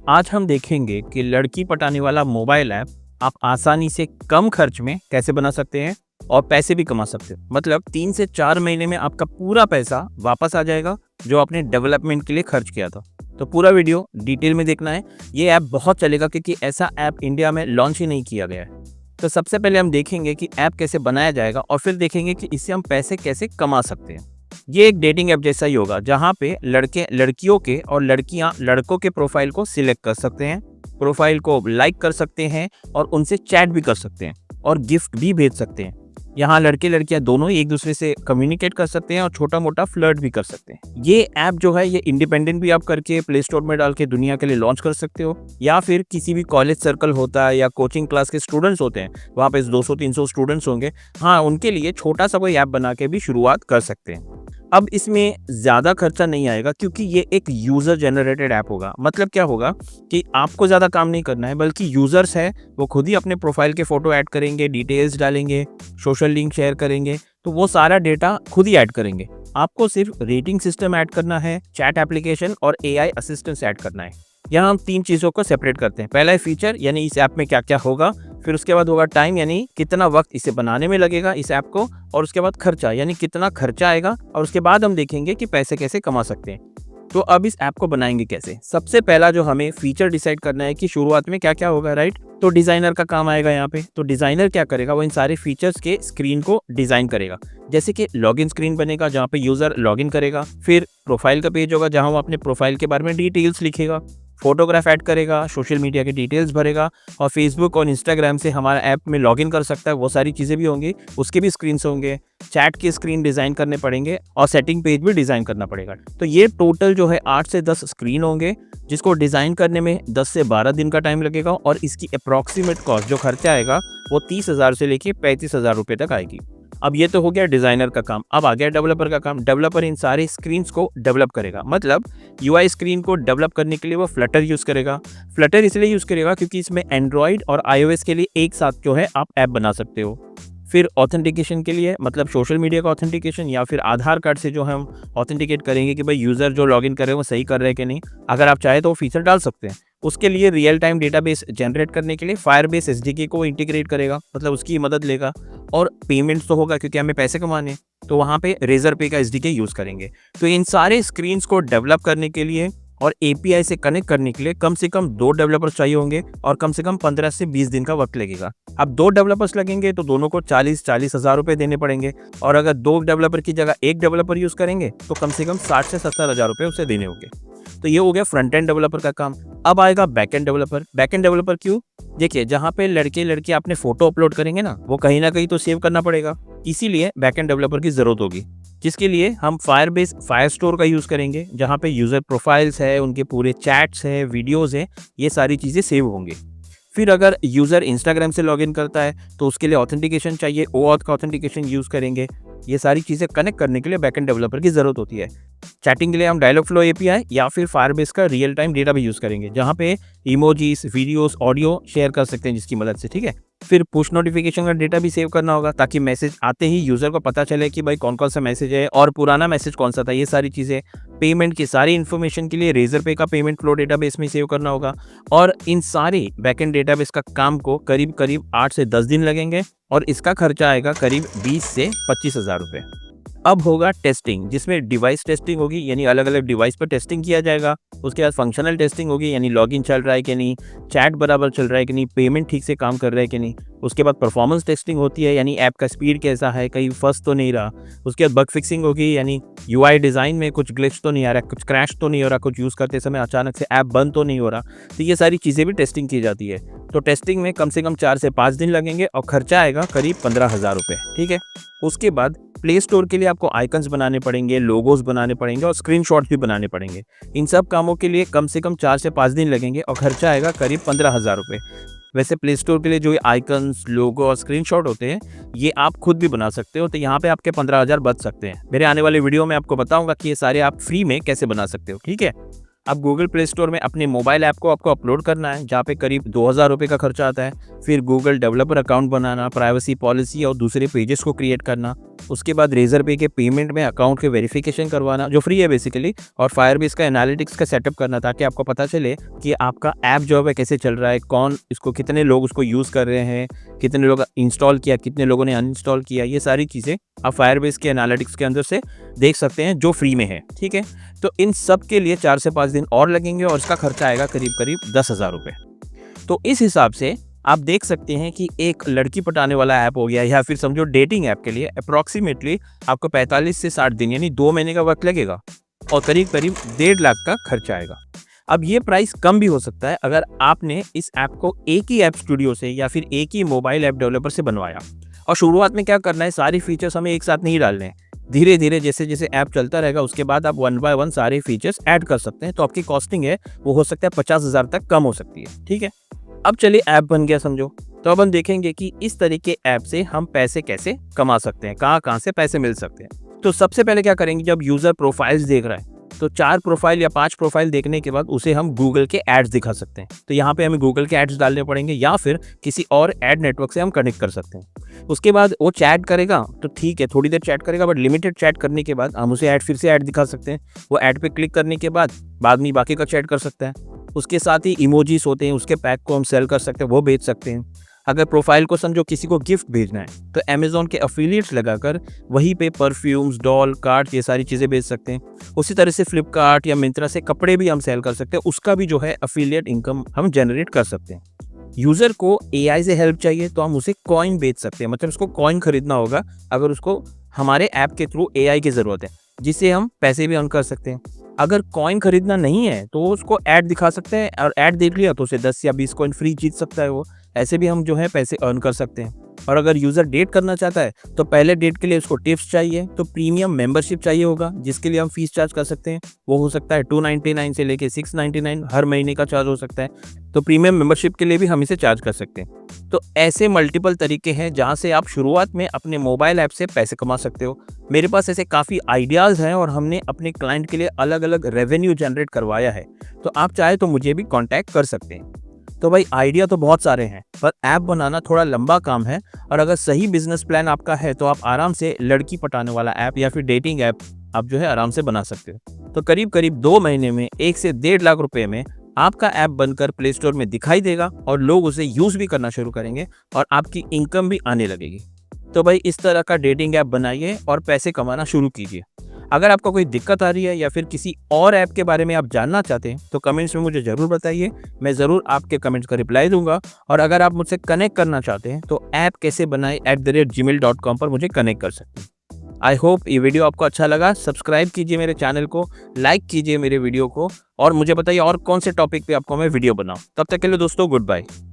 आज हम देखेंगे कि लड़की पटाने वाला मोबाइल ऐप आप आसानी से कम खर्च में कैसे बना सकते हैं और पैसे भी कमा सकते हैं। मतलब 3 से 4 महीने में आपका पूरा पैसा वापस आ जाएगा जो आपने डेवलपमेंट के लिए खर्च किया था। तो पूरा वीडियो डिटेल में देखना है। ये ऐप बहुत चलेगा क्योंकि ऐसा ऐप इंडिया में लॉन्च ही नहीं किया गया है। तो सबसे पहले हम देखेंगे कि ऐप कैसे बनाया जाएगा और फिर देखेंगे कि इससे हम पैसे कैसे कमा सकते हैं। ये एक डेटिंग ऐप जैसा ही होगा जहाँ पे लड़के लड़कियों के और लड़कियां लड़कों के प्रोफाइल को सिलेक्ट कर सकते हैं, प्रोफाइल को लाइक कर सकते हैं और उनसे चैट भी कर सकते हैं और गिफ्ट भी भेज सकते हैं। यहाँ लड़के लड़कियां दोनों ही एक दूसरे से कम्युनिकेट कर सकते हैं और छोटा मोटा फ्लर्ट भी कर सकते हैं। ये ऐप जो है ये इंडिपेंडेंट भी आप करके प्ले स्टोर में डाल के दुनिया के लिए लॉन्च कर सकते हो, या फिर किसी भी कॉलेज सर्कल होता है या कोचिंग क्लास के स्टूडेंट्स होते हैं, वहाँ पे 200-300 स्टूडेंट्स होंगे, हाँ उनके लिए छोटा सा कोई ऐप बना के भी शुरुआत कर सकते हैं। अब इसमें ज़्यादा खर्चा नहीं आएगा क्योंकि ये एक यूज़र जनरेटेड ऐप होगा। मतलब क्या होगा कि आपको ज़्यादा काम नहीं करना है, बल्कि यूज़र्स है वो खुद ही अपने प्रोफाइल के फ़ोटो ऐड करेंगे, डिटेल्स डालेंगे, सोशल लिंक शेयर करेंगे, तो वो सारा डेटा खुद ही ऐड करेंगे। आपको सिर्फ रेटिंग सिस्टम ऐड करना है, चैट एप्लीकेशन और एआई असिस्टेंस ऐड करना है। यहाँ हम 3 चीज़ों को सेपरेट करते हैं। पहला है फीचर, यानी इस ऐप में क्या क्या होगा। फिर उसके बाद होगा टाइम, यानी कितना वक्त इसे बनाने में लगेगा इस ऐप को। और उसके बाद खर्चा, यानी कितना खर्चा आएगा। और उसके बाद हम देखेंगे कि पैसे कैसे कमा सकते हैं। तो अब इस ऐप को बनाएंगे कैसे। सबसे पहला जो हमें फीचर डिसाइड करना है कि शुरुआत में क्या क्या होगा, राइट। तो डिज़ाइनर का काम आएगा यहाँ पे। तो डिज़ाइनर क्या करेगा, वो इन सारे फीचर्स के स्क्रीन को डिज़ाइन करेगा। जैसे कि लॉगिन स्क्रीन बनेगा जहाँ पे यूज़र लॉगिन करेगा, फिर प्रोफाइल का पेज होगा जहाँ वो अपने प्रोफाइल के बारे में डिटेल्स लिखेगा, फोटोग्राफ ऐड करेगा, सोशल मीडिया के डिटेल्स भरेगा, और फेसबुक और इंस्टाग्राम से हमारा ऐप में लॉगिन कर सकता है, वो सारी चीज़ें भी होंगी, उसके भी स्क्रीन होंगे। चैट के स्क्रीन डिज़ाइन करने पड़ेंगे और सेटिंग पेज भी डिज़ाइन करना पड़ेगा। तो ये टोटल जो है 8 से 10 स्क्रीन होंगे, जिसको डिज़ाइन करने में 10 से 12 दिन का टाइम लगेगा। और इसकी अप्रॉक्सीमेट कॉस्ट जो खर्चा आएगा वो 30,000 से लेके 35,000 रुपये तक आएगी। अब ये तो हो गया डिज़ाइनर का काम। अब आ गया डेवलपर का काम। डेवलपर इन सारे स्क्रीन्स को डेवलप करेगा। मतलब यूआई स्क्रीन को डेवलप करने के लिए वो फ्लटर यूज़ करेगा। फ्लटर इसलिए यूज़ करेगा क्योंकि इसमें एंड्रॉयड और आईओएस के लिए एक साथ जो है आप ऐप बना सकते हो। फिर ऑथेंटिकेशन के लिए, मतलब सोशल मीडिया का ऑथेंटिकेशन या फिर आधार कार्ड से जो हम ऑथेंटिकेट करेंगे कि भाई यूज़र जो लॉगिन कर रहे हैं वो सही कर रहे हैं कि नहीं, अगर आप चाहे तो वो फीचर डाल सकते हैं। उसके लिए रियल टाइम डेटाबेस जनरेट करने के लिए फायरबेस एसडीके को इंटीग्रेट करेगा, मतलब उसकी मदद लेगा। और पेमेंट्स तो होगा क्योंकि हमें पैसे कमाने हैं, तो वहाँ पे रेजर पे का एसडीके यूज़ करेंगे। तो इन सारे स्क्रीन्स को डेवलप करने के लिए और एपीआई से कनेक्ट करने के लिए कम से कम 2 डेवलपर्स चाहिए होंगे और कम से कम 15 से 20 दिन का वक्त लगेगा। अब 2 डेवलपर्स लगेंगे तो दोनों को 40 हज़ार रुपये देने पड़ेंगे। और अगर 2 डेवलपर की जगह 1 डेवलपर यूज़ करेंगे तो कम से कम 60 से 70 हज़ार रुपये उसे देने होंगे। तो ये हो गया फ्रंट एंड डेवलपर का काम। अब आएगा back end developer. Back end developer क्यों? देखिए, जहाँ पे लड़के लड़की अपने फोटो अपलोड करेंगे ना, वो कहीं ना कहीं तो सेव करना पड़ेगा, इसीलिए बैक एंड डेवलपर की जरूरत होगी, जिसके लिए हम फायरबेस फायरस्टोर का यूज़ करेंगे, जहाँ पे यूज़र प्रोफाइल्स है, उनके पूरे चैट्स है, वीडियोज़ है, ये सारी चीज़ें सेव होंगी। फिर अगर यूज़र इंस्टाग्राम से लॉगिन करता है तो उसके लिए ऑथेंटिकेशन चाहिए, ओऑथ का ऑथेंटिकेशन यूज़ करेंगे। ये सारी चीज़ें कनेक्ट करने के लिए बैकएंड डेवलपर की ज़रूरत होती है। चैटिंग के लिए हम डायलॉग फ्लो एपीआई या फिर फायरबेस का रियल टाइम डेटा भी यूज़ करेंगे, जहाँ पे इमोजीज, वीडियोस, ऑडियो शेयर कर सकते हैं जिसकी मदद से, ठीक है। फिर पुश नोटिफिकेशन का डेटा भी सेव करना होगा ताकि मैसेज आते ही यूज़र को पता चले कि भाई कौन कौन सा मैसेज है और पुराना मैसेज कौन सा था, ये सारी चीज़ें। पेमेंट की सारी इन्फॉर्मेशन के लिए रेजर पे का पेमेंट फ्लो डेटाबेस में सेव करना होगा। और इन सारे बैकएंड डेटाबेस का काम को करीब 8 से 10 दिन लगेंगे और इसका खर्चा आएगा करीब 20 से 25,000 रुपये। अब होगा टेस्टिंग, जिसमें डिवाइस टेस्टिंग होगी, यानी अलग अलग डिवाइस पर टेस्टिंग किया जाएगा। उसके बाद फंक्शनल टेस्टिंग होगी, यानी लॉगिन चल रहा है कि नहीं, चैट बराबर चल रहा है कि नहीं, पेमेंट ठीक से काम कर रहा है कि नहीं। उसके बाद परफॉर्मेंस टेस्टिंग होती है, यानी ऐप का स्पीड कैसा है, कहीं फंस तो नहीं रहा। उसके बाद बग फिक्सिंग होगी, यानी यूआई डिज़ाइन में कुछ ग्लिच तो नहीं आ रहा, कुछ क्रैश तो नहीं हो रहा, कुछ यूज़ करते समय अचानक से ऐप बंद तो नहीं हो रहा। तो ये सारी चीज़ें भी टेस्टिंग की जाती है। तो टेस्टिंग में कम से कम 4 से 5 दिन लगेंगे और खर्चा आएगा करीब 15,000 रुपये, ठीक है। उसके बाद प्ले स्टोर के लिए आपको आइकन्स बनाने पड़ेंगे, लोगोस बनाने पड़ेंगे और स्क्रीनशॉट्स भी बनाने पड़ेंगे। इन सब कामों के लिए कम से कम 4 से 5 दिन लगेंगे और खर्चा आएगा करीब 15,000 रुपये। वैसे प्ले स्टोर के लिए जो आइकन्स, लोगो और स्क्रीनशॉट होते हैं, ये आप खुद भी बना सकते हो, तो यहाँ पे आपके 15,000 बच सकते हैं। मेरे आने वाले वीडियो में आपको बताऊंगा कि ये सारे आप फ्री में कैसे बना सकते हो, ठीक है। अब गूगल प्ले स्टोर में अपने मोबाइल ऐप को आपको अपलोड करना है, जहाँ पे करीब 2,000 रुपये का खर्चा आता है। फिर गूगल डेवलपर अकाउंट बनाना, प्राइवेसी पॉलिसी और दूसरे पेजेस को क्रिएट करना, उसके बाद रेजर पे के पेमेंट में अकाउंट के वेरिफिकेशन करवाना जो फ्री है बेसिकली, और फायरबेस का एनालिटिक्स का सेटअप करना ताकि आपको पता चले कि आपका ऐप जो है कैसे चल रहा है, कौन इसको, कितने लोग उसको यूज़ कर रहे हैं, कितने लोग इंस्टॉल किया, कितने लोगों ने अनइंस्टॉल किया। ये सारी चीज़ें आप फायरबेस के एनालिटिक्स के अंदर से देख सकते हैं जो फ्री में है। ठीक है, तो इन सब के लिए 4 से 5 दिन और लगेंगे और इसका खर्चा आएगा करीब करीब 10,000 रुपये। तो इस हिसाब से आप देख सकते हैं कि एक लड़की पटाने वाला ऐप हो गया या फिर समझो डेटिंग ऐप के लिए अप्रॉक्सीमेटली आपको 45 से 60 दिन यानी 2 महीने का वक्त लगेगा और करीब करीब 1.5 लाख का खर्चा आएगा। अब ये प्राइस कम भी हो सकता है अगर आपने इस ऐप को एक ही ऐप स्टूडियो से या फिर एक ही मोबाइल ऐप डेवलपर से बनवाया। और शुरुआत में क्या करना है, सारी फीचर्स हमें एक साथ नहीं डालने हैं, धीरे धीरे जैसे जैसे ऐप चलता रहेगा उसके बाद आप 1 बाय 1 सारे फीचर्स ऐड कर सकते हैं। तो आपकी कॉस्टिंग है वो हो सकता है 50,000 तक कम हो सकती है। ठीक है, अब चलिए ऐप बन गया समझो। तो अब हम देखेंगे कि इस तरीके ऐप से हम पैसे कैसे कमा सकते हैं, कहाँ कहाँ से पैसे मिल सकते हैं। तो सबसे पहले क्या करेंगे, जब यूज़र प्रोफाइल्स देख रहा है तो 4 प्रोफाइल या 5 प्रोफाइल देखने के बाद उसे हम गूगल के एड्स दिखा सकते हैं। तो यहाँ पे हमें गूगल के एड्स डालने पड़ेंगे या फिर किसी और एड नेटवर्क से हम कनेक्ट कर सकते हैं। उसके बाद वो चैट करेगा तो ठीक है, थोड़ी देर चैट करेगा, बट लिमिटेड चैट करने के बाद हम उसे फिर से ऐड दिखा सकते हैं। वो ऐड पे क्लिक करने के बाद में बाकी का चैट कर सकता है। उसके साथ ही इमोजीज होते हैं, उसके पैक को हम सेल कर सकते हैं, वो बेच सकते हैं। अगर प्रोफाइल को समझो किसी को गिफ्ट भेजना है तो अमेज़ॉन के एफिलिएट्स लगाकर वहीं पे परफ्यूम्स, डॉल, कार्ड ये सारी चीज़ें बेच सकते हैं। उसी तरह से फ्लिपकार्ट या मिंत्रा से कपड़े भी हम सेल कर सकते हैं, उसका भी जो है एफिलिएट इनकम हम जनरेट कर सकते हैं। यूज़र को एआई से हेल्प चाहिए तो हम उसे कॉइन बेच सकते हैं, मतलब उसको कॉइन खरीदना होगा अगर उसको हमारे ऐप के थ्रू एआई की ज़रूरत है, जिससे हम पैसे भी अर्न कर सकते हैं। अगर कॉइन खरीदना नहीं है तो उसको ऐड दिखा सकते हैं और ऐड देख लिया तो उसे 10 या 20 कॉइन फ्री जीत सकता है वो। ऐसे भी हम जो है पैसे अर्न कर सकते हैं। और अगर यूज़र डेट करना चाहता है तो पहले डेट के लिए उसको टिप्स चाहिए तो प्रीमियम मेंबरशिप चाहिए होगा, जिसके लिए हम फीस चार्ज कर सकते हैं। वो हो सकता है 299 से लेके 699 हर महीने का चार्ज हो सकता है। तो प्रीमियम मेंबरशिप के लिए भी हम इसे चार्ज कर सकते हैं। तो ऐसे मल्टीपल तरीके हैं जहाँ से आप शुरुआत में अपने मोबाइल ऐप से पैसे कमा सकते हो। मेरे पास ऐसे काफ़ी आइडियाज़ हैं और हमने अपने क्लाइंट के लिए अलग अलग रेवेन्यू जनरेट करवाया है। तो आप चाहे तो मुझे भी कॉन्टैक्ट कर सकते हैं। तो भाई आइडिया तो बहुत सारे हैं पर ऐप बनाना थोड़ा लंबा काम है, और अगर सही बिजनेस प्लान आपका है तो आप आराम से लड़की पटाने वाला ऐप या फिर डेटिंग ऐप आप जो है आराम से बना सकते हो। तो करीब करीब 2 महीने में 1 से 1.5 लाख रुपए में आपका ऐप बनकर प्ले स्टोर में दिखाई देगा और लोग उसे यूज़ भी करना शुरू करेंगे और आपकी इनकम भी आने लगेगी। तो भाई इस तरह का डेटिंग ऐप बनाइए और पैसे कमाना शुरू कीजिए। अगर आपको कोई दिक्कत आ रही है या फिर किसी और ऐप के बारे में आप जानना चाहते हैं तो कमेंट्स में मुझे ज़रूर बताइए, मैं ज़रूर आपके कमेंट्स का रिप्लाई दूंगा। और अगर आप मुझसे कनेक्ट करना चाहते हैं तो ऐप कैसे बनाए @gmail.com पर मुझे कनेक्ट कर सकते हैं। आई होप ये वीडियो आपको अच्छा लगा। सब्सक्राइब कीजिए मेरे चैनल को, लाइक कीजिए मेरे वीडियो को और मुझे बताइए और कौन से टॉपिक पे आपको मैं वीडियो बनाऊं। तब तक के लिए दोस्तों गुड बाय।